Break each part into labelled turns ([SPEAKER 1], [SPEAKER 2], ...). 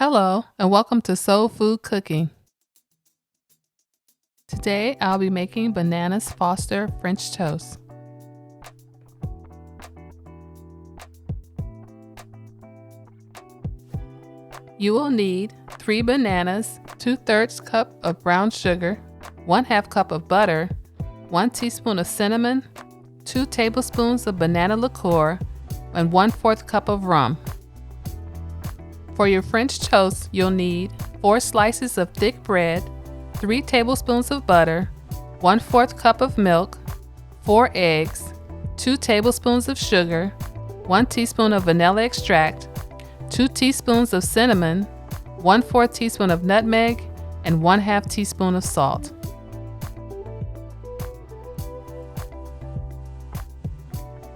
[SPEAKER 1] Hello, and welcome to Soul Food Cooking. Today, I'll be making Bananas Foster French toast. You will need 3 bananas, 2/3 cup of brown sugar, 1/2 cup of butter, 1 teaspoon of cinnamon, 2 tablespoons of banana liqueur, and 1/4 cup of rum. For your French toast, you'll need 4 slices of thick bread, 3 tablespoons of butter, 1/4 cup of milk, 4 eggs, 2 tablespoons of sugar, 1 teaspoon of vanilla extract, 2 teaspoons of cinnamon, 1/4 teaspoon of nutmeg, and 1/2 teaspoon of salt.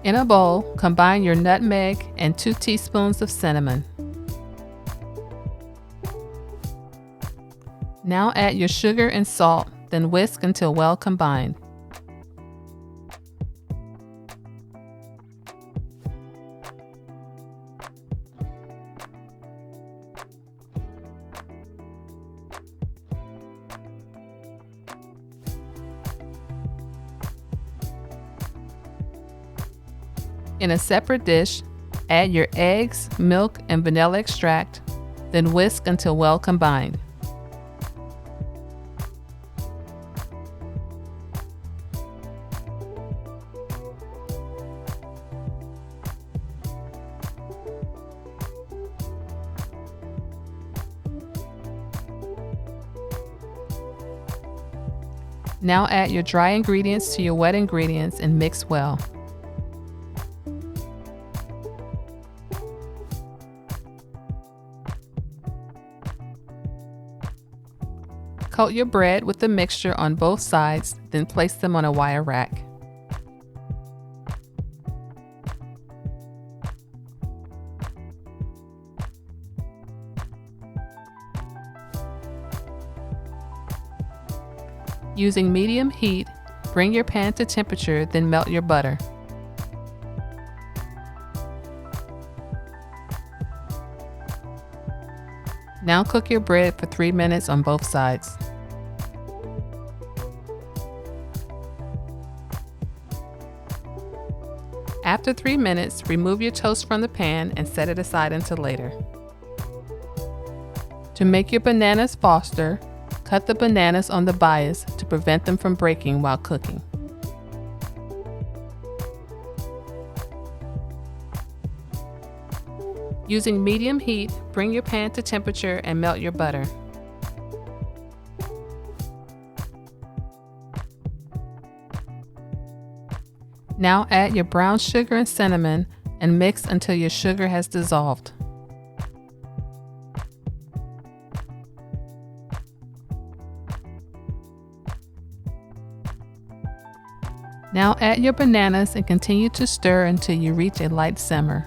[SPEAKER 1] In a bowl, combine your nutmeg and 2 teaspoons of cinnamon. Now add your sugar and salt, then whisk until well combined. In a separate dish, add your eggs, milk, and vanilla extract, then whisk until well combined. Now add your dry ingredients to your wet ingredients and mix well. Coat your bread with the mixture on both sides, then place them on a wire rack. Using medium heat, bring your pan to temperature, then melt your butter. Now cook your bread for 3 minutes on both sides. After 3 minutes, remove your toast from the pan and set it aside until later. To make your bananas Foster, cut the bananas on the bias to prevent them from breaking while cooking. Using medium heat, bring your pan to temperature and melt your butter. Now add your brown sugar and cinnamon and mix until your sugar has dissolved. Now add your bananas and continue to stir until you reach a light simmer.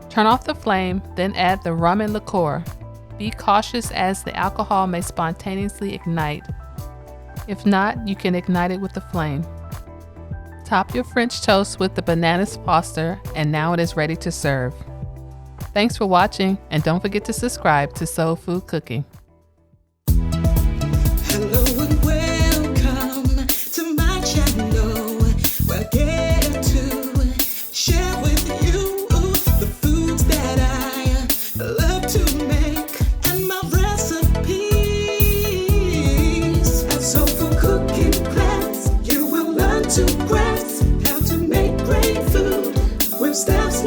[SPEAKER 1] Turn off the flame, then add the rum and liqueur. Be cautious as the alcohol may spontaneously ignite. If not, you can ignite it with the flame. Top your French toast with the Bananas Foster, and now it is ready to serve. Thanks for watching, and don't forget to subscribe to Soul Food Cooking.
[SPEAKER 2] Hello and welcome to my channel, where I get to share with you the foods that I love to make and my recipes. At Soul Food Cooking class, you will learn to grasp how to make great food with steps.